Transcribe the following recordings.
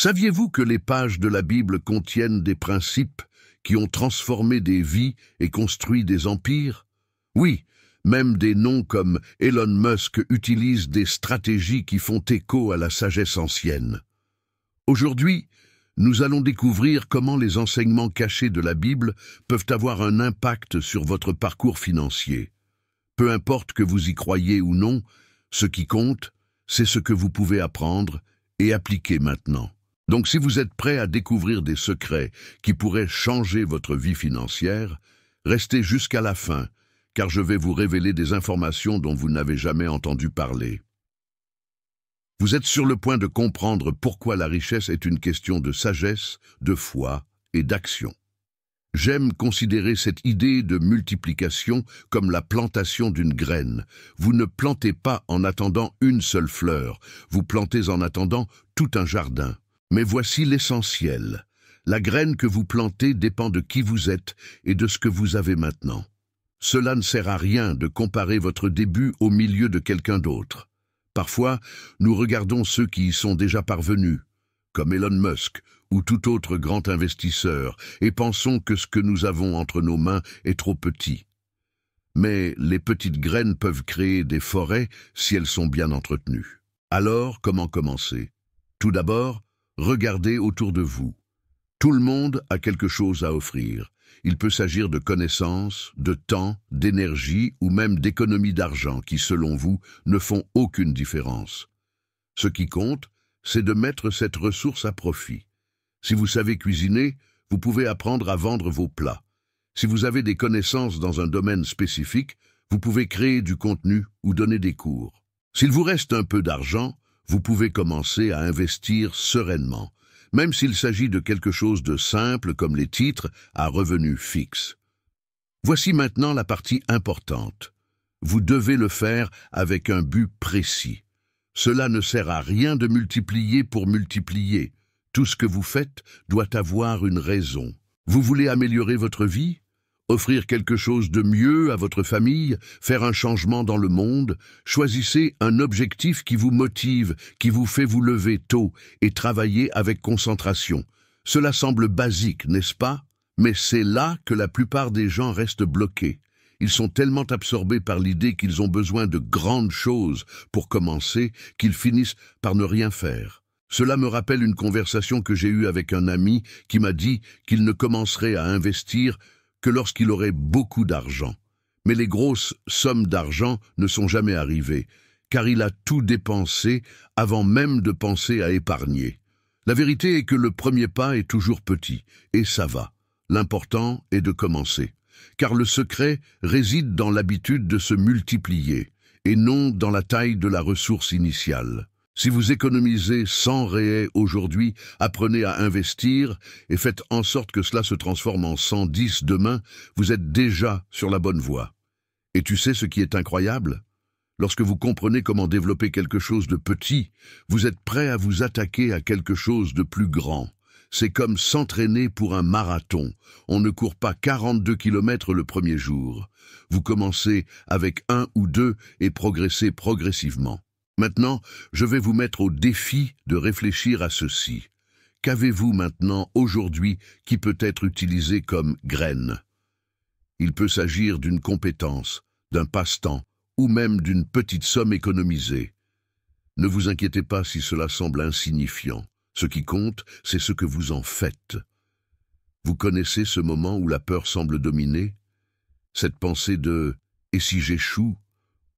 Saviez-vous que les pages de la Bible contiennent des principes qui ont transformé des vies et construit des empires? Oui, même des noms comme Elon Musk utilisent des stratégies qui font écho à la sagesse ancienne. Aujourd'hui, nous allons découvrir comment les enseignements cachés de la Bible peuvent avoir un impact sur votre parcours financier. Peu importe que vous y croyiez ou non, ce qui compte, c'est ce que vous pouvez apprendre et appliquer maintenant. Donc si vous êtes prêt à découvrir des secrets qui pourraient changer votre vie financière, restez jusqu'à la fin, car je vais vous révéler des informations dont vous n'avez jamais entendu parler. Vous êtes sur le point de comprendre pourquoi la richesse est une question de sagesse, de foi et d'action. J'aime considérer cette idée de multiplication comme la plantation d'une graine. Vous ne plantez pas en attendant une seule fleur, vous plantez en attendant tout un jardin. Mais voici l'essentiel. La graine que vous plantez dépend de qui vous êtes et de ce que vous avez maintenant. Cela ne sert à rien de comparer votre début au milieu de quelqu'un d'autre. Parfois, nous regardons ceux qui y sont déjà parvenus, comme Elon Musk ou tout autre grand investisseur, et pensons que ce que nous avons entre nos mains est trop petit. Mais les petites graines peuvent créer des forêts si elles sont bien entretenues. Alors, comment commencer? Tout d'abord, regardez autour de vous. Tout le monde a quelque chose à offrir. Il peut s'agir de connaissances, de temps, d'énergie ou même d'économies d'argent qui, selon vous, ne font aucune différence. Ce qui compte, c'est de mettre cette ressource à profit. Si vous savez cuisiner, vous pouvez apprendre à vendre vos plats. Si vous avez des connaissances dans un domaine spécifique, vous pouvez créer du contenu ou donner des cours. S'il vous reste un peu d'argent, vous pouvez commencer à investir sereinement, même s'il s'agit de quelque chose de simple comme les titres à revenus fixes. Voici maintenant la partie importante. Vous devez le faire avec un but précis. Cela ne sert à rien de multiplier pour multiplier. Tout ce que vous faites doit avoir une raison. Vous voulez améliorer votre vie? Offrir quelque chose de mieux à votre famille, faire un changement dans le monde, choisissez un objectif qui vous motive, qui vous fait vous lever tôt et travailler avec concentration. Cela semble basique, n'est-ce pas? Mais c'est là que la plupart des gens restent bloqués. Ils sont tellement absorbés par l'idée qu'ils ont besoin de grandes choses pour commencer qu'ils finissent par ne rien faire. Cela me rappelle une conversation que j'ai eue avec un ami qui m'a dit qu'il ne commencerait à investir que lorsqu'il aurait beaucoup d'argent. Mais les grosses sommes d'argent ne sont jamais arrivées, car il a tout dépensé avant même de penser à épargner. La vérité est que le premier pas est toujours petit, et ça va. L'important est de commencer, car le secret réside dans l'habitude de se multiplier, et non dans la taille de la ressource initiale. Si vous économisez 100 réais aujourd'hui, apprenez à investir et faites en sorte que cela se transforme en 110 demain, vous êtes déjà sur la bonne voie. Et tu sais ce qui est incroyable? Lorsque vous comprenez comment développer quelque chose de petit, vous êtes prêt à vous attaquer à quelque chose de plus grand. C'est comme s'entraîner pour un marathon. On ne court pas 42 km le premier jour. Vous commencez avec 1 ou 2 et progressez progressivement. Maintenant, je vais vous mettre au défi de réfléchir à ceci. Qu'avez-vous maintenant, aujourd'hui, qui peut être utilisé comme graine? Il peut s'agir d'une compétence, d'un passe-temps, ou même d'une petite somme économisée. Ne vous inquiétez pas si cela semble insignifiant. Ce qui compte, c'est ce que vous en faites. Vous connaissez ce moment où la peur semble dominer? Cette pensée de « et si j'échoue »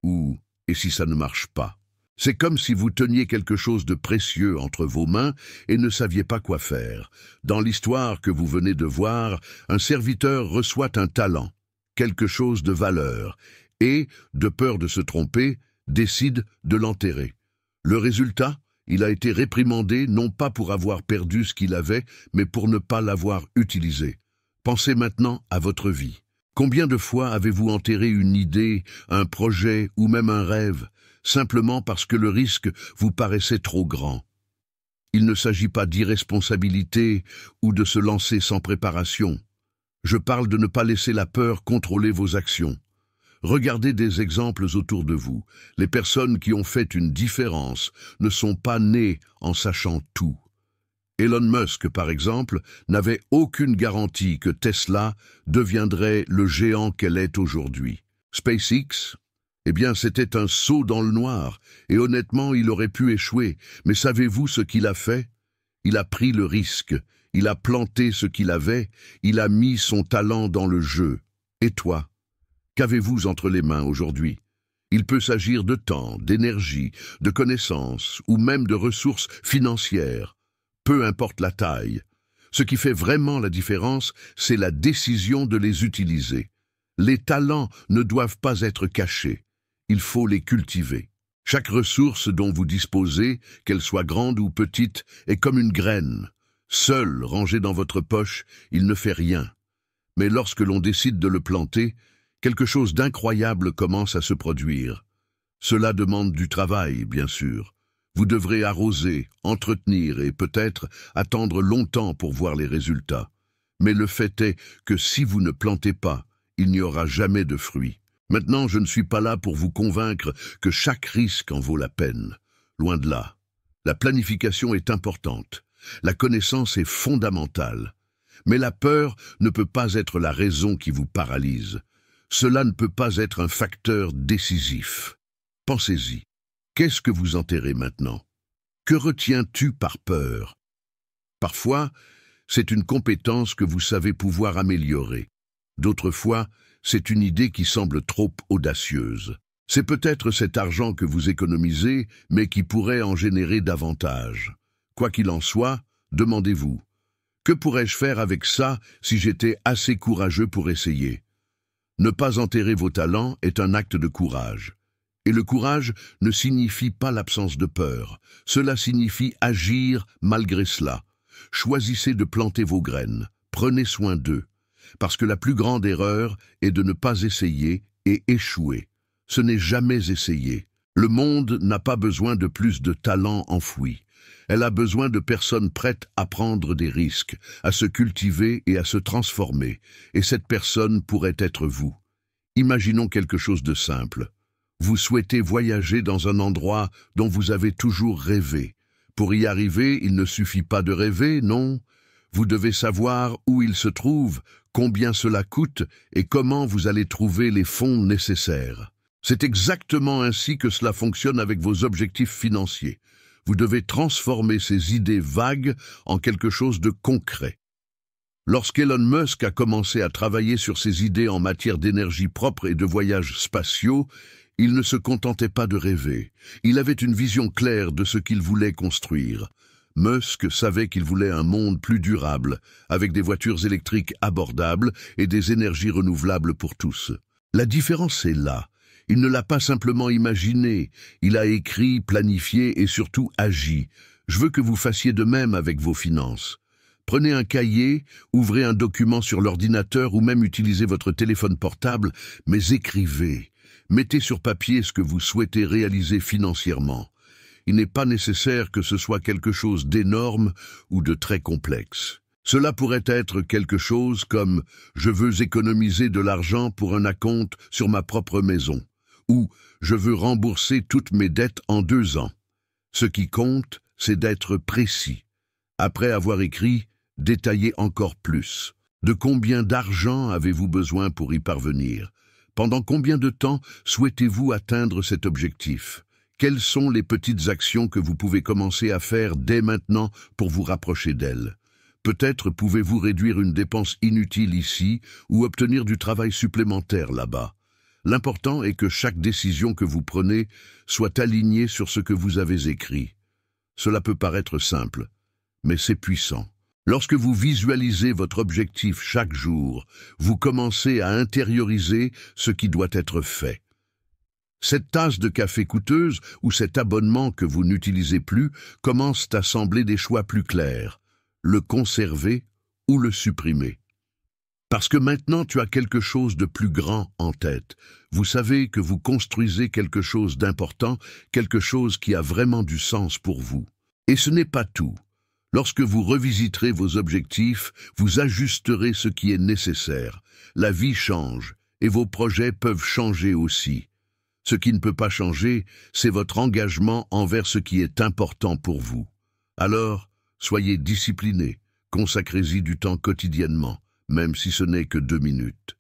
ou « et si ça ne marche pas ?» C'est comme si vous teniez quelque chose de précieux entre vos mains et ne saviez pas quoi faire. Dans l'histoire que vous venez de voir, un serviteur reçoit un talent, quelque chose de valeur, et, de peur de se tromper, décide de l'enterrer. Le résultat, il a été réprimandé non pas pour avoir perdu ce qu'il avait, mais pour ne pas l'avoir utilisé. Pensez maintenant à votre vie. Combien de fois avez-vous enterré une idée, un projet ou même un rêve, simplement parce que le risque vous paraissait trop grand? Il ne s'agit pas d'irresponsabilité ou de se lancer sans préparation. Je parle de ne pas laisser la peur contrôler vos actions. Regardez des exemples autour de vous. Les personnes qui ont fait une différence ne sont pas nées en sachant tout. Elon Musk, par exemple, n'avait aucune garantie que Tesla deviendrait le géant qu'elle est aujourd'hui. SpaceX, eh bien, c'était un saut dans le noir, et honnêtement, il aurait pu échouer. Mais savez-vous ce qu'il a fait? Il a pris le risque, il a planté ce qu'il avait, il a mis son talent dans le jeu. Et toi? Qu'avez-vous entre les mains aujourd'hui? Il peut s'agir de temps, d'énergie, de connaissances, ou même de ressources financières. Peu importe la taille. Ce qui fait vraiment la différence, c'est la décision de les utiliser. Les talents ne doivent pas être cachés. Il faut les cultiver. Chaque ressource dont vous disposez, qu'elle soit grande ou petite, est comme une graine. Seul, rangé dans votre poche, il ne fait rien. Mais lorsque l'on décide de le planter, quelque chose d'incroyable commence à se produire. Cela demande du travail, bien sûr. Vous devrez arroser, entretenir et peut-être attendre longtemps pour voir les résultats. Mais le fait est que si vous ne plantez pas, il n'y aura jamais de fruits. Maintenant, je ne suis pas là pour vous convaincre que chaque risque en vaut la peine. Loin de là. La planification est importante. La connaissance est fondamentale. Mais la peur ne peut pas être la raison qui vous paralyse. Cela ne peut pas être un facteur décisif. Pensez-y. Qu'est-ce que vous enterrez maintenant? Que retiens-tu par peur? Parfois, c'est une compétence que vous savez pouvoir améliorer. D'autres fois, c'est une idée qui semble trop audacieuse. C'est peut-être cet argent que vous économisez, mais qui pourrait en générer davantage. Quoi qu'il en soit, demandez-vous, que pourrais-je faire avec ça si j'étais assez courageux pour essayer? Ne pas enterrer vos talents est un acte de courage. Et le courage ne signifie pas l'absence de peur. Cela signifie agir malgré cela. Choisissez de planter vos graines. Prenez soin d'eux. Parce que la plus grande erreur est de ne pas essayer et échouer. Ce n'est jamais essayer. Le monde n'a pas besoin de plus de talents enfouis. Elle a besoin de personnes prêtes à prendre des risques, à se cultiver et à se transformer. Et cette personne pourrait être vous. Imaginons quelque chose de simple. Vous souhaitez voyager dans un endroit dont vous avez toujours rêvé. Pour y arriver, il ne suffit pas de rêver, non. Vous devez savoir où il se trouve, combien cela coûte et comment vous allez trouver les fonds nécessaires. C'est exactement ainsi que cela fonctionne avec vos objectifs financiers. Vous devez transformer ces idées vagues en quelque chose de concret. Lorsqu'Elon Musk a commencé à travailler sur ses idées en matière d'énergie propre et de voyages spatiaux, il ne se contentait pas de rêver. Il avait une vision claire de ce qu'il voulait construire. Musk savait qu'il voulait un monde plus durable, avec des voitures électriques abordables et des énergies renouvelables pour tous. La différence est là. Il ne l'a pas simplement imaginé, il a écrit, planifié et surtout agi. Je veux que vous fassiez de même avec vos finances. Prenez un cahier, ouvrez un document sur l'ordinateur ou même utilisez votre téléphone portable, mais écrivez. Mettez sur papier ce que vous souhaitez réaliser financièrement. Il n'est pas nécessaire que ce soit quelque chose d'énorme ou de très complexe. Cela pourrait être quelque chose comme « Je veux économiser de l'argent pour un acompte sur ma propre maison » ou « Je veux rembourser toutes mes dettes en 2 ans ». Ce qui compte, c'est d'être précis. Après avoir écrit, détaillez encore plus. De combien d'argent avez-vous besoin pour y parvenir? Pendant combien de temps souhaitez-vous atteindre cet objectif? Quelles sont les petites actions que vous pouvez commencer à faire dès maintenant pour vous rapprocher d'elles? Peut-être pouvez-vous réduire une dépense inutile ici ou obtenir du travail supplémentaire là-bas. L'important est que chaque décision que vous prenez soit alignée sur ce que vous avez écrit. Cela peut paraître simple, mais c'est puissant. Lorsque vous visualisez votre objectif chaque jour, vous commencez à intérioriser ce qui doit être fait. Cette tasse de café coûteuse ou cet abonnement que vous n'utilisez plus commence à sembler des choix plus clairs. Le conserver ou le supprimer. Parce que maintenant tu as quelque chose de plus grand en tête. Vous savez que vous construisez quelque chose d'important, quelque chose qui a vraiment du sens pour vous. Et ce n'est pas tout. Lorsque vous revisiterez vos objectifs, vous ajusterez ce qui est nécessaire. La vie change et vos projets peuvent changer aussi. Ce qui ne peut pas changer, c'est votre engagement envers ce qui est important pour vous. Alors, Soyez discipliné, consacrez-y du temps quotidiennement, même si ce n'est que 2 minutes.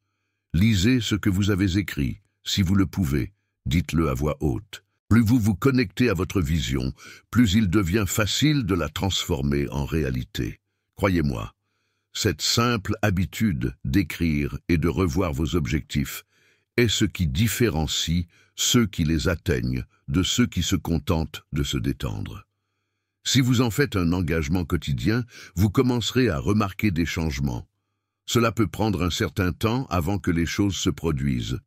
Lisez ce que vous avez écrit, si vous le pouvez, dites-le à voix haute. Plus vous vous connectez à votre vision, plus il devient facile de la transformer en réalité. Croyez-moi, cette simple habitude d'écrire et de revoir vos objectifs est ce qui différencie ceux qui les atteignent de ceux qui se contentent de se détendre. Si vous en faites un engagement quotidien, vous commencerez à remarquer des changements. Cela peut prendre un certain temps avant que les choses se produisent,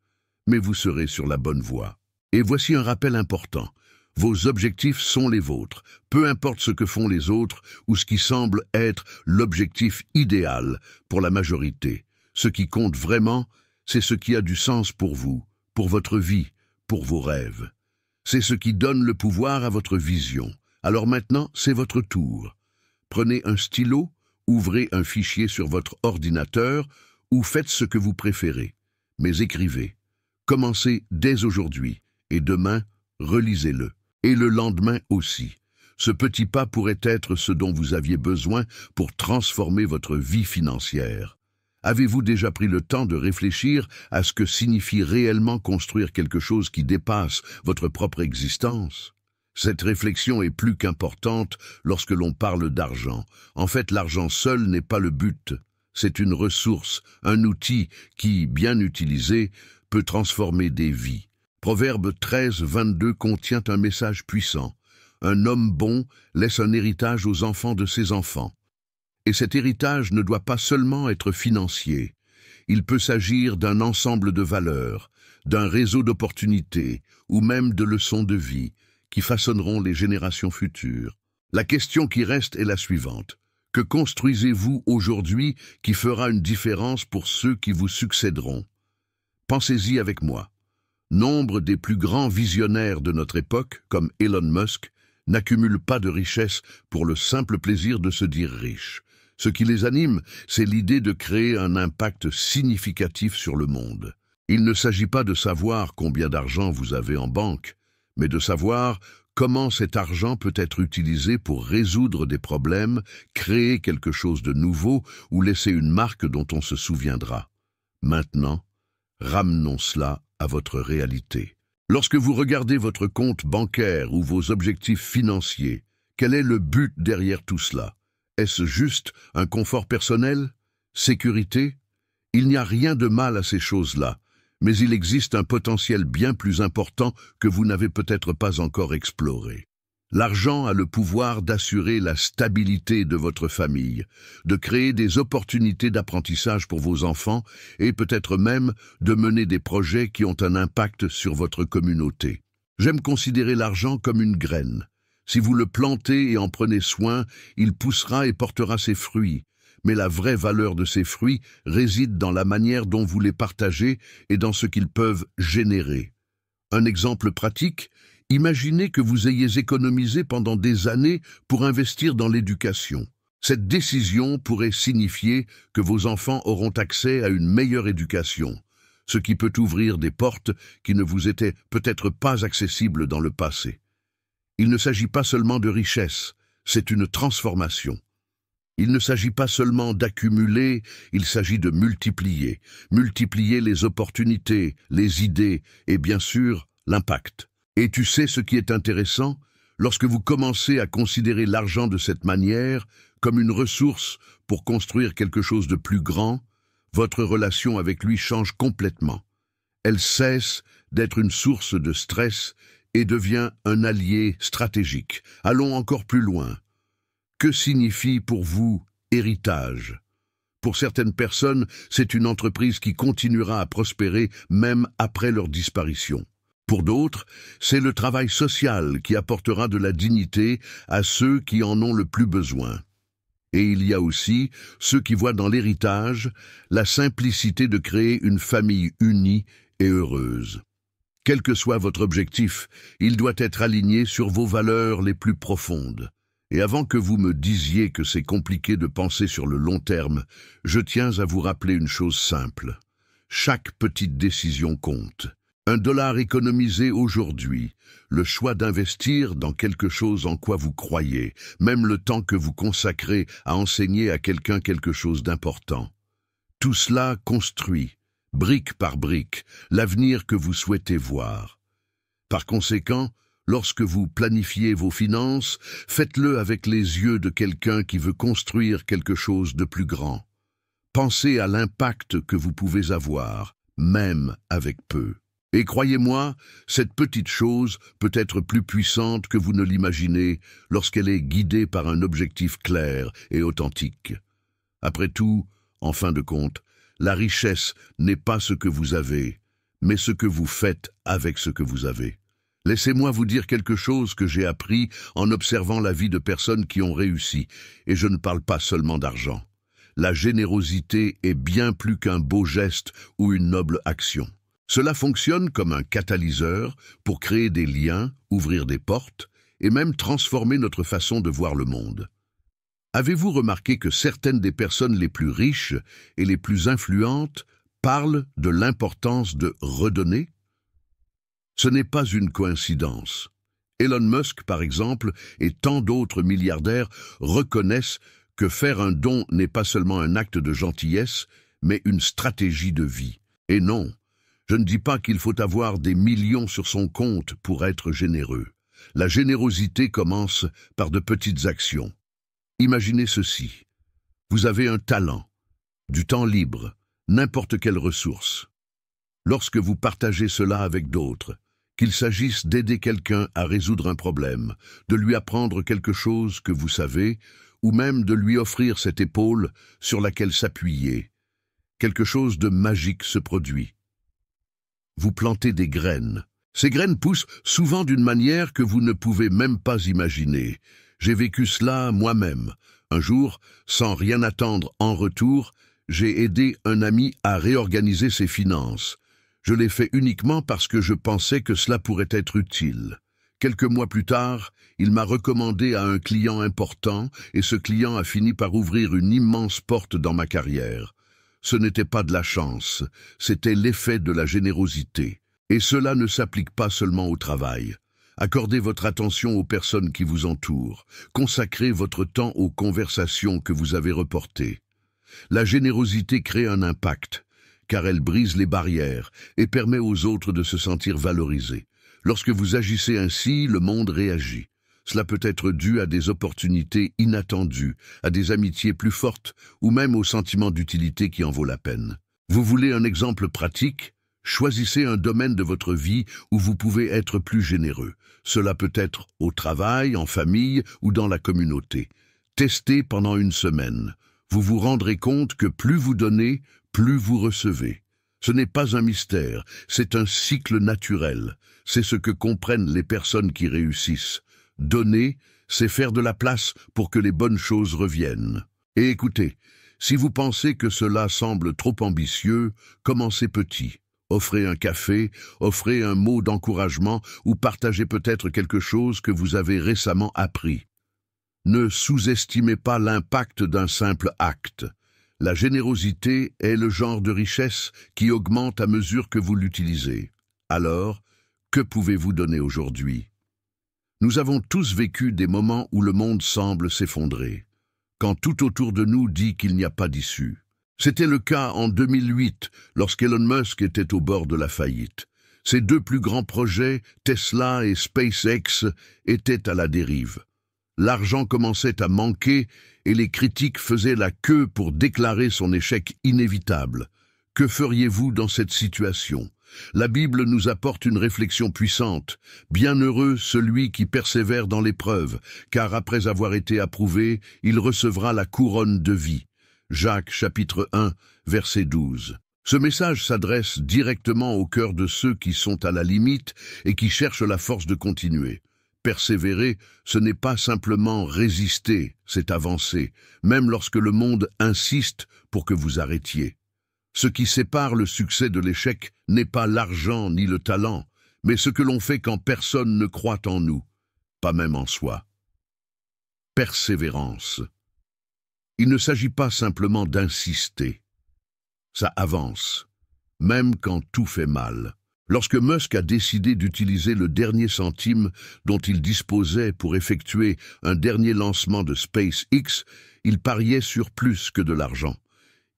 mais vous serez sur la bonne voie. Et voici un rappel important. Vos objectifs sont les vôtres, peu importe ce que font les autres ou ce qui semble être l'objectif idéal pour la majorité. Ce qui compte vraiment, c'est ce qui a du sens pour vous, pour votre vie, pour vos rêves. C'est ce qui donne le pouvoir à votre vision. Alors maintenant, c'est votre tour. Prenez un stylo, ouvrez un fichier sur votre ordinateur ou faites ce que vous préférez. Mais écrivez. Commencez dès aujourd'hui et demain, relisez-le. Et le lendemain aussi. Ce petit pas pourrait être ce dont vous aviez besoin pour transformer votre vie financière. Avez-vous déjà pris le temps de réfléchir à ce que signifie réellement construire quelque chose qui dépasse votre propre existence? Cette réflexion est plus qu'importante lorsque l'on parle d'argent. En fait, l'argent seul n'est pas le but. C'est une ressource, un outil qui, bien utilisé, peut transformer des vies. Proverbe 13, 22 contient un message puissant. Un homme bon laisse un héritage aux enfants de ses enfants. Et cet héritage ne doit pas seulement être financier. Il peut s'agir d'un ensemble de valeurs, d'un réseau d'opportunités ou même de leçons de vie qui façonneront les générations futures. La question qui reste est la suivante. Que construisez-vous aujourd'hui qui fera une différence pour ceux qui vous succéderont? Pensez-y avec moi. Nombre des plus grands visionnaires de notre époque, comme Elon Musk, n'accumulent pas de richesse pour le simple plaisir de se dire riches. Ce qui les anime, c'est l'idée de créer un impact significatif sur le monde. Il ne s'agit pas de savoir combien d'argent vous avez en banque, mais de savoir comment cet argent peut être utilisé pour résoudre des problèmes, créer quelque chose de nouveau ou laisser une marque dont on se souviendra. Maintenant, ramenons cela à votre réalité. Lorsque vous regardez votre compte bancaire ou vos objectifs financiers, quel est le but derrière tout cela? Est-ce juste un confort personnel? Sécurité? Il n'y a rien de mal à ces choses-là, mais il existe un potentiel bien plus important que vous n'avez peut-être pas encore exploré. L'argent a le pouvoir d'assurer la stabilité de votre famille, de créer des opportunités d'apprentissage pour vos enfants et peut-être même de mener des projets qui ont un impact sur votre communauté. J'aime considérer l'argent comme une graine. Si vous le plantez et en prenez soin, il poussera et portera ses fruits. Mais la vraie valeur de ces fruits réside dans la manière dont vous les partagez et dans ce qu'ils peuvent générer. Un exemple pratique, imaginez que vous ayez économisé pendant des années pour investir dans l'éducation. Cette décision pourrait signifier que vos enfants auront accès à une meilleure éducation, ce qui peut ouvrir des portes qui ne vous étaient peut-être pas accessibles dans le passé. Il ne s'agit pas seulement de richesse, c'est une transformation. Il ne s'agit pas seulement d'accumuler, il s'agit de multiplier. Multiplier les opportunités, les idées et bien sûr l'impact. Et tu sais ce qui est intéressant? Lorsque vous commencez à considérer l'argent de cette manière, comme une ressource pour construire quelque chose de plus grand, votre relation avec lui change complètement. Elle cesse d'être une source de stress et devient un allié stratégique. Allons encore plus loin. Que signifie pour vous héritage? Pour certaines personnes, c'est une entreprise qui continuera à prospérer même après leur disparition. Pour d'autres, c'est le travail social qui apportera de la dignité à ceux qui en ont le plus besoin. Et il y a aussi ceux qui voient dans l'héritage la simplicité de créer une famille unie et heureuse. Quel que soit votre objectif, il doit être aligné sur vos valeurs les plus profondes. Et avant que vous me disiez que c'est compliqué de penser sur le long terme, je tiens à vous rappeler une chose simple. Chaque petite décision compte. $1 économisé aujourd'hui, le choix d'investir dans quelque chose en quoi vous croyez, même le temps que vous consacrez à enseigner à quelqu'un quelque chose d'important. Tout cela construit, brique par brique, l'avenir que vous souhaitez voir. Par conséquent, lorsque vous planifiez vos finances, faites-le avec les yeux de quelqu'un qui veut construire quelque chose de plus grand. Pensez à l'impact que vous pouvez avoir, même avec peu. Et croyez-moi, cette petite chose peut être plus puissante que vous ne l'imaginez lorsqu'elle est guidée par un objectif clair et authentique. Après tout, en fin de compte, la richesse n'est pas ce que vous avez, mais ce que vous faites avec ce que vous avez. Laissez-moi vous dire quelque chose que j'ai appris en observant la vie de personnes qui ont réussi, et je ne parle pas seulement d'argent. La générosité est bien plus qu'un beau geste ou une noble action. Cela fonctionne comme un catalyseur pour créer des liens, ouvrir des portes et même transformer notre façon de voir le monde. Avez-vous remarqué que certaines des personnes les plus riches et les plus influentes parlent de l'importance de redonner? Ce n'est pas une coïncidence. Elon Musk, par exemple, et tant d'autres milliardaires reconnaissent que faire un don n'est pas seulement un acte de gentillesse, mais une stratégie de vie. Et non, je ne dis pas qu'il faut avoir des millions sur son compte pour être généreux. La générosité commence par de petites actions. Imaginez ceci. Vous avez un talent, du temps libre, n'importe quelle ressource. Lorsque vous partagez cela avec d'autres, qu'il s'agisse d'aider quelqu'un à résoudre un problème, de lui apprendre quelque chose que vous savez, ou même de lui offrir cette épaule sur laquelle s'appuyer, quelque chose de magique se produit. Vous plantez des graines. Ces graines poussent souvent d'une manière que vous ne pouvez même pas imaginer. J'ai vécu cela moi-même. Un jour, sans rien attendre en retour, j'ai aidé un ami à réorganiser ses finances. Je l'ai fait uniquement parce que je pensais que cela pourrait être utile. Quelques mois plus tard, il m'a recommandé à un client important et ce client a fini par ouvrir une immense porte dans ma carrière. Ce n'était pas de la chance, c'était l'effet de la générosité. Et cela ne s'applique pas seulement au travail. Accordez votre attention aux personnes qui vous entourent. Consacrez votre temps aux conversations que vous avez reportées. La générosité crée un impact, car elle brise les barrières et permet aux autres de se sentir valorisés. Lorsque vous agissez ainsi, le monde réagit. Cela peut être dû à des opportunités inattendues, à des amitiés plus fortes ou même au sentiment d'utilité qui en vaut la peine. Vous voulez un exemple pratique? Choisissez un domaine de votre vie où vous pouvez être plus généreux. Cela peut être au travail, en famille ou dans la communauté. Testez pendant une semaine. Vous vous rendrez compte que plus vous donnez, plus vous recevez. Ce n'est pas un mystère, c'est un cycle naturel. C'est ce que comprennent les personnes qui réussissent. Donner, c'est faire de la place pour que les bonnes choses reviennent. Et écoutez, si vous pensez que cela semble trop ambitieux, commencez petit. Offrez un café, offrez un mot d'encouragement ou partagez peut-être quelque chose que vous avez récemment appris. Ne sous-estimez pas l'impact d'un simple acte. La générosité est le genre de richesse qui augmente à mesure que vous l'utilisez. Alors, que pouvez-vous donner aujourd'hui? Nous avons tous vécu des moments où le monde semble s'effondrer, quand tout autour de nous dit qu'il n'y a pas d'issue. C'était le cas en 2008, lorsqu'Elon Musk était au bord de la faillite. Ses deux plus grands projets, Tesla et SpaceX, étaient à la dérive. L'argent commençait à manquer et les critiques faisaient la queue pour déclarer son échec inévitable. Que feriez-vous dans cette situation? La Bible nous apporte une réflexion puissante. Bienheureux celui qui persévère dans l'épreuve, car après avoir été approuvé, il recevra la couronne de vie. Jacques chapitre 1, verset 12. Ce message s'adresse directement au cœur de ceux qui sont à la limite et qui cherchent la force de continuer. Persévérer, ce n'est pas simplement résister, c'est avancer, même lorsque le monde insiste pour que vous arrêtiez. Ce qui sépare le succès de l'échec n'est pas l'argent ni le talent, mais ce que l'on fait quand personne ne croit en nous, pas même en soi. Persévérance. Il ne s'agit pas simplement d'insister. Ça avance, même quand tout fait mal. Lorsque Musk a décidé d'utiliser le dernier centime dont il disposait pour effectuer un dernier lancement de SpaceX, il pariait sur plus que de l'argent.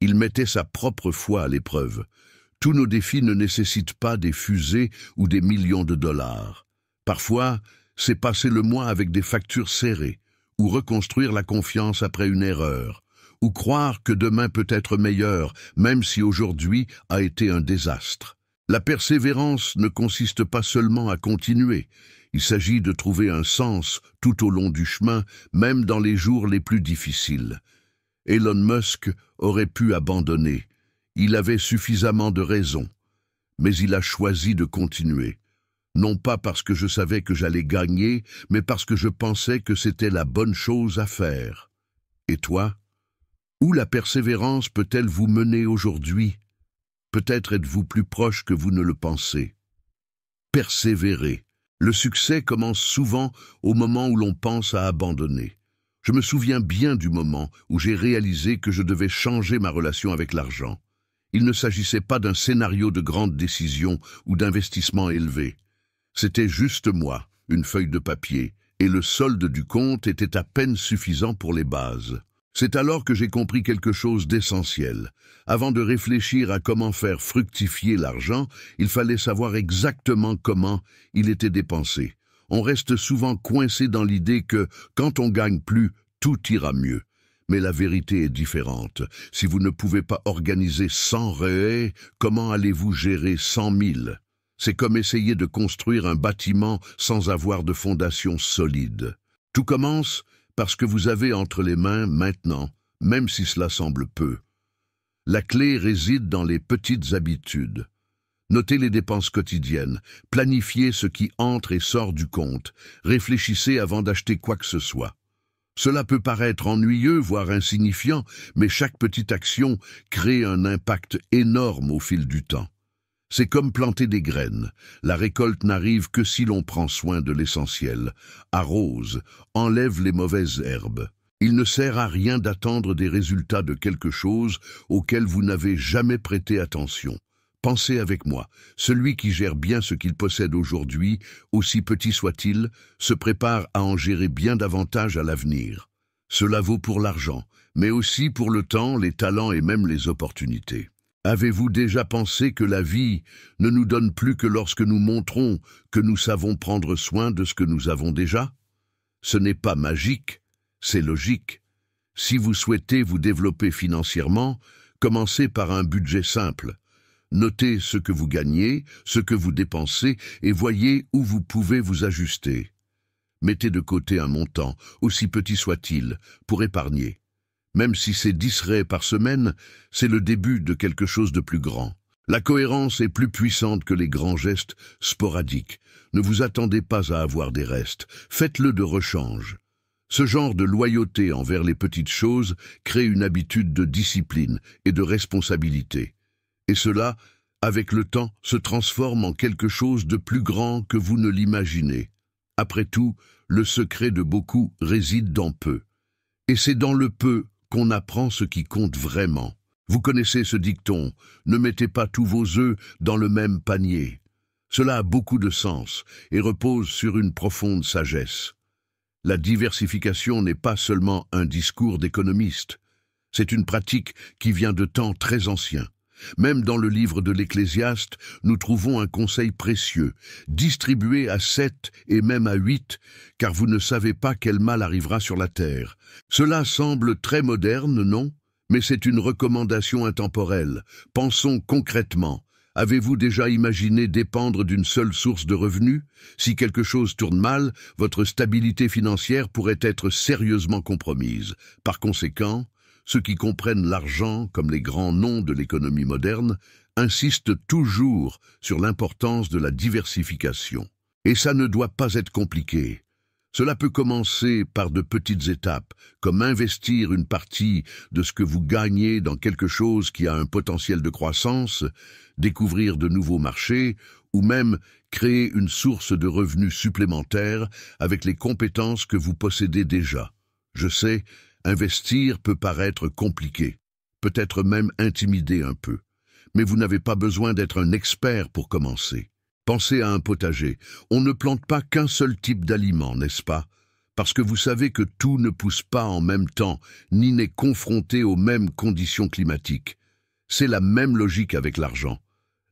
Il mettait sa propre foi à l'épreuve. Tous nos défis ne nécessitent pas des fusées ou des millions de dollars. Parfois, c'est passer le mois avec des factures serrées, ou reconstruire la confiance après une erreur, ou croire que demain peut être meilleur, même si aujourd'hui a été un désastre. La persévérance ne consiste pas seulement à continuer, il s'agit de trouver un sens tout au long du chemin, même dans les jours les plus difficiles. Elon Musk aurait pu abandonner, il avait suffisamment de raisons, mais il a choisi de continuer. Non pas parce que je savais que j'allais gagner, mais parce que je pensais que c'était la bonne chose à faire. Et toi? Où la persévérance peut-elle vous mener aujourd'hui? Peut-être êtes-vous plus proche que vous ne le pensez. Persévérer. Le succès commence souvent au moment où l'on pense à abandonner. Je me souviens bien du moment où j'ai réalisé que je devais changer ma relation avec l'argent. Il ne s'agissait pas d'un scénario de grande décision ou d'investissement élevé. C'était juste moi, une feuille de papier, et le solde du compte était à peine suffisant pour les bases. C'est alors que j'ai compris quelque chose d'essentiel. Avant de réfléchir à comment faire fructifier l'argent, il fallait savoir exactement comment il était dépensé. On reste souvent coincé dans l'idée que, quand on gagne plus, tout ira mieux. Mais la vérité est différente. Si vous ne pouvez pas organiser 100 relais, comment allez-vous gérer 100 000? C'est comme essayer de construire un bâtiment sans avoir de fondation solide. Tout commence parce que vous avez entre les mains maintenant, même si cela semble peu. La clé réside dans les petites habitudes. Notez les dépenses quotidiennes, planifiez ce qui entre et sort du compte, réfléchissez avant d'acheter quoi que ce soit. Cela peut paraître ennuyeux, voire insignifiant, mais chaque petite action crée un impact énorme au fil du temps. C'est comme planter des graines. La récolte n'arrive que si l'on prend soin de l'essentiel. Arrose, enlève les mauvaises herbes. Il ne sert à rien d'attendre des résultats de quelque chose auquel vous n'avez jamais prêté attention. Pensez avec moi, celui qui gère bien ce qu'il possède aujourd'hui, aussi petit soit-il, se prépare à en gérer bien davantage à l'avenir. Cela vaut pour l'argent, mais aussi pour le temps, les talents et même les opportunités. Avez-vous déjà pensé que la vie ne nous donne plus que lorsque nous montrons que nous savons prendre soin de ce que nous avons déjà? Ce n'est pas magique, c'est logique. Si vous souhaitez vous développer financièrement, commencez par un budget simple. Notez ce que vous gagnez, ce que vous dépensez et voyez où vous pouvez vous ajuster. Mettez de côté un montant, aussi petit soit-il, pour épargner. Même si c'est 10 relais par semaine, c'est le début de quelque chose de plus grand. La cohérence est plus puissante que les grands gestes sporadiques. Ne vous attendez pas à avoir des restes, faites-le de rechange. Ce genre de loyauté envers les petites choses crée une habitude de discipline et de responsabilité. Et cela, avec le temps, se transforme en quelque chose de plus grand que vous ne l'imaginez. Après tout, le secret de beaucoup réside dans peu. Et c'est dans le peu qu'on apprend ce qui compte vraiment. Vous connaissez ce dicton, ne mettez pas tous vos œufs dans le même panier. Cela a beaucoup de sens et repose sur une profonde sagesse. La diversification n'est pas seulement un discours d'économiste, c'est une pratique qui vient de temps très anciens. Même dans le livre de l'Ecclésiaste, nous trouvons un conseil précieux, distribué à 7 et même à 8, car vous ne savez pas quel mal arrivera sur la terre. Cela semble très moderne, non? Mais c'est une recommandation intemporelle. Pensons concrètement. Avez-vous déjà imaginé dépendre d'une seule source de revenus? Si quelque chose tourne mal, votre stabilité financière pourrait être sérieusement compromise. Par conséquent, ceux qui comprennent l'argent comme les grands noms de l'économie moderne insistent toujours sur l'importance de la diversification. Et ça ne doit pas être compliqué. Cela peut commencer par de petites étapes, comme investir une partie de ce que vous gagnez dans quelque chose qui a un potentiel de croissance, découvrir de nouveaux marchés, ou même créer une source de revenus supplémentaires avec les compétences que vous possédez déjà. Je sais, investir peut paraître compliqué, peut-être même intimider un peu, mais vous n'avez pas besoin d'être un expert pour commencer. Pensez à un potager. On ne plante pas qu'un seul type d'aliment, n'est-ce pas? Parce que vous savez que tout ne pousse pas en même temps, ni n'est confronté aux mêmes conditions climatiques. C'est la même logique avec l'argent.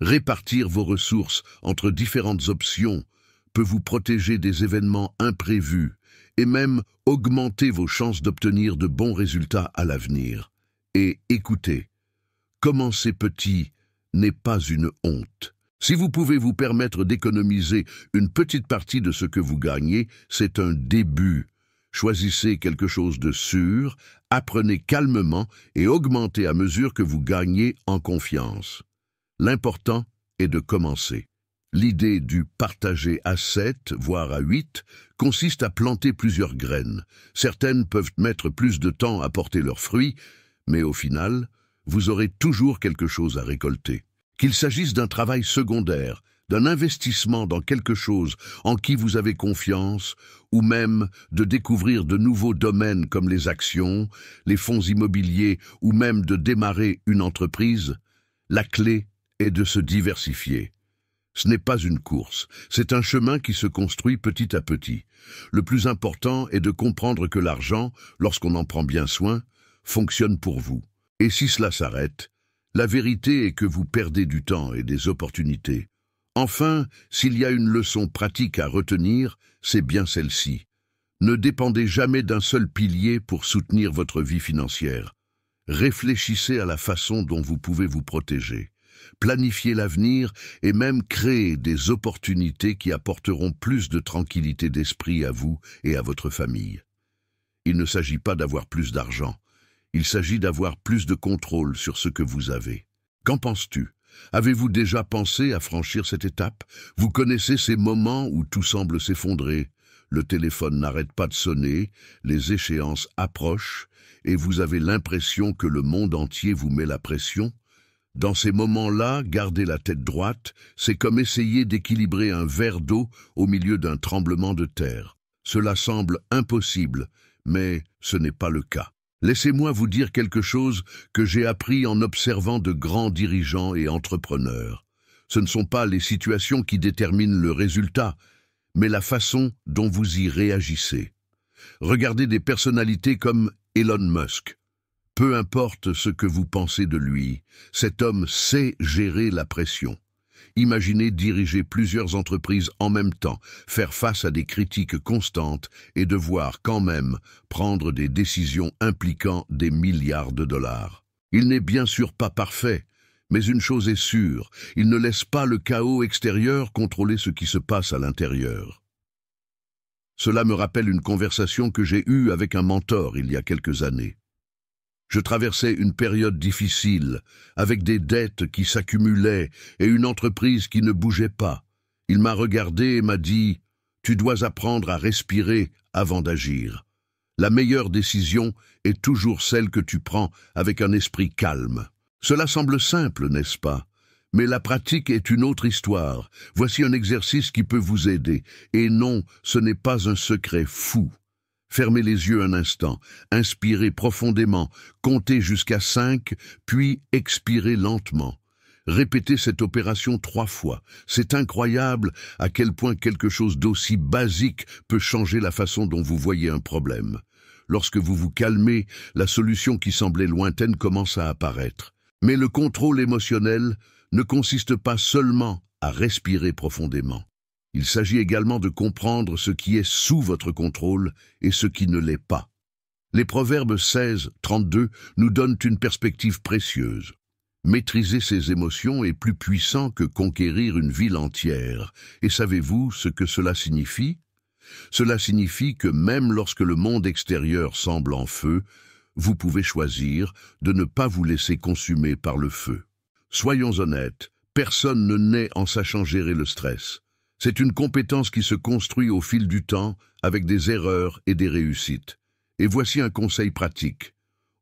Répartir vos ressources entre différentes options peut vous protéger des événements imprévus et même augmenter vos chances d'obtenir de bons résultats à l'avenir. Et écoutez, commencer petit n'est pas une honte. Si vous pouvez vous permettre d'économiser une petite partie de ce que vous gagnez, c'est un début. Choisissez quelque chose de sûr, apprenez calmement et augmentez à mesure que vous gagnez en confiance. L'important est de commencer. L'idée du partager à 7, voire à 8, consiste à planter plusieurs graines. Certaines peuvent mettre plus de temps à porter leurs fruits, mais au final, vous aurez toujours quelque chose à récolter. Qu'il s'agisse d'un travail secondaire, d'un investissement dans quelque chose en qui vous avez confiance, ou même de découvrir de nouveaux domaines comme les actions, les fonds immobiliers, ou même de démarrer une entreprise, la clé est de se diversifier. Ce n'est pas une course, c'est un chemin qui se construit petit à petit. Le plus important est de comprendre que l'argent, lorsqu'on en prend bien soin, fonctionne pour vous. Et si cela s'arrête, la vérité est que vous perdez du temps et des opportunités. Enfin, s'il y a une leçon pratique à retenir, c'est bien celle-ci. Ne dépendez jamais d'un seul pilier pour soutenir votre vie financière. Réfléchissez à la façon dont vous pouvez vous protéger. Planifiez l'avenir et même créer des opportunités qui apporteront plus de tranquillité d'esprit à vous et à votre famille. Il ne s'agit pas d'avoir plus d'argent. Il s'agit d'avoir plus de contrôle sur ce que vous avez. Qu'en penses-tu? Avez-vous déjà pensé à franchir cette étape? Vous connaissez ces moments où tout semble s'effondrer. Le téléphone n'arrête pas de sonner, les échéances approchent et vous avez l'impression que le monde entier vous met la pression. Dans ces moments-là, garder la tête droite, c'est comme essayer d'équilibrer un verre d'eau au milieu d'un tremblement de terre. Cela semble impossible, mais ce n'est pas le cas. Laissez-moi vous dire quelque chose que j'ai appris en observant de grands dirigeants et entrepreneurs. Ce ne sont pas les situations qui déterminent le résultat, mais la façon dont vous y réagissez. Regardez des personnalités comme Elon Musk. Peu importe ce que vous pensez de lui, cet homme sait gérer la pression. Imaginez diriger plusieurs entreprises en même temps, faire face à des critiques constantes et devoir quand même prendre des décisions impliquant des milliards de dollars. Il n'est bien sûr pas parfait, mais une chose est sûre, il ne laisse pas le chaos extérieur contrôler ce qui se passe à l'intérieur. Cela me rappelle une conversation que j'ai eue avec un mentor il y a quelques années. Je traversais une période difficile, avec des dettes qui s'accumulaient et une entreprise qui ne bougeait pas. Il m'a regardé et m'a dit « Tu dois apprendre à respirer avant d'agir. La meilleure décision est toujours celle que tu prends avec un esprit calme. » Cela semble simple, n'est-ce pas? Mais la pratique est une autre histoire. Voici un exercice qui peut vous aider. Et non, ce n'est pas un secret fou. Fermez les yeux un instant, inspirez profondément, comptez jusqu'à 5, puis expirez lentement. Répétez cette opération 3 fois. C'est incroyable à quel point quelque chose d'aussi basique peut changer la façon dont vous voyez un problème. Lorsque vous vous calmez, la solution qui semblait lointaine commence à apparaître. Mais le contrôle émotionnel ne consiste pas seulement à respirer profondément. Il s'agit également de comprendre ce qui est sous votre contrôle et ce qui ne l'est pas. Les Proverbes 16, 32 nous donnent une perspective précieuse. Maîtriser ses émotions est plus puissant que conquérir une ville entière. Et savez-vous ce que cela signifie? Cela signifie que même lorsque le monde extérieur semble en feu, vous pouvez choisir de ne pas vous laisser consumer par le feu. Soyons honnêtes, personne ne naît en sachant gérer le stress. C'est une compétence qui se construit au fil du temps avec des erreurs et des réussites. Et voici un conseil pratique.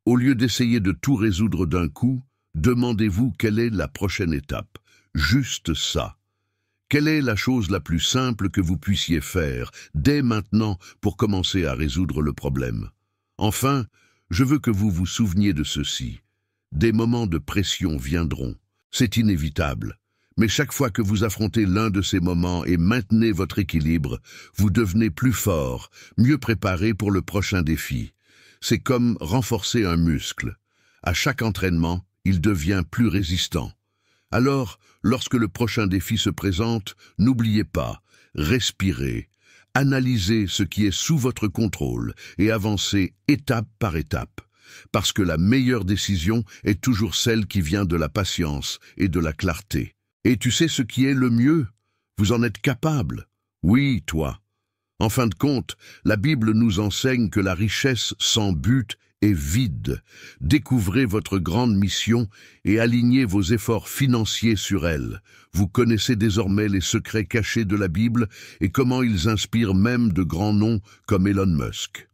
Au lieu d'essayer de tout résoudre d'un coup, demandez-vous quelle est la prochaine étape. Juste ça. Quelle est la chose la plus simple que vous puissiez faire dès maintenant pour commencer à résoudre le problème? Enfin, je veux que vous vous souveniez de ceci. Des moments de pression viendront. C'est inévitable. Mais chaque fois que vous affrontez l'un de ces moments et maintenez votre équilibre, vous devenez plus fort, mieux préparé pour le prochain défi. C'est comme renforcer un muscle. À chaque entraînement, il devient plus résistant. Alors, lorsque le prochain défi se présente, n'oubliez pas, respirez, analysez ce qui est sous votre contrôle et avancez étape par étape. Parce que la meilleure décision est toujours celle qui vient de la patience et de la clarté. Et tu sais ce qui est le mieux? Vous en êtes capable. Oui, toi. En fin de compte, la Bible nous enseigne que la richesse sans but est vide. Découvrez votre grande mission et alignez vos efforts financiers sur elle. Vous connaissez désormais les secrets cachés de la Bible et comment ils inspirent même de grands noms comme Elon Musk.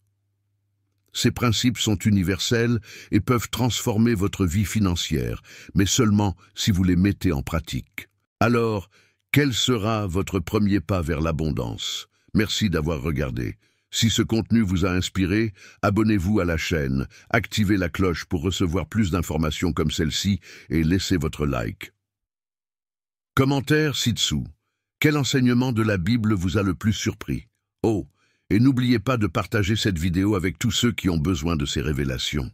Ces principes sont universels et peuvent transformer votre vie financière, mais seulement si vous les mettez en pratique. Alors, quel sera votre premier pas vers l'abondance? Merci d'avoir regardé. Si ce contenu vous a inspiré, abonnez-vous à la chaîne, activez la cloche pour recevoir plus d'informations comme celle-ci et laissez votre like. Commentaire ci-dessous. Quel enseignement de la Bible vous a le plus surpris? Oh! Et n'oubliez pas de partager cette vidéo avec tous ceux qui ont besoin de ces révélations.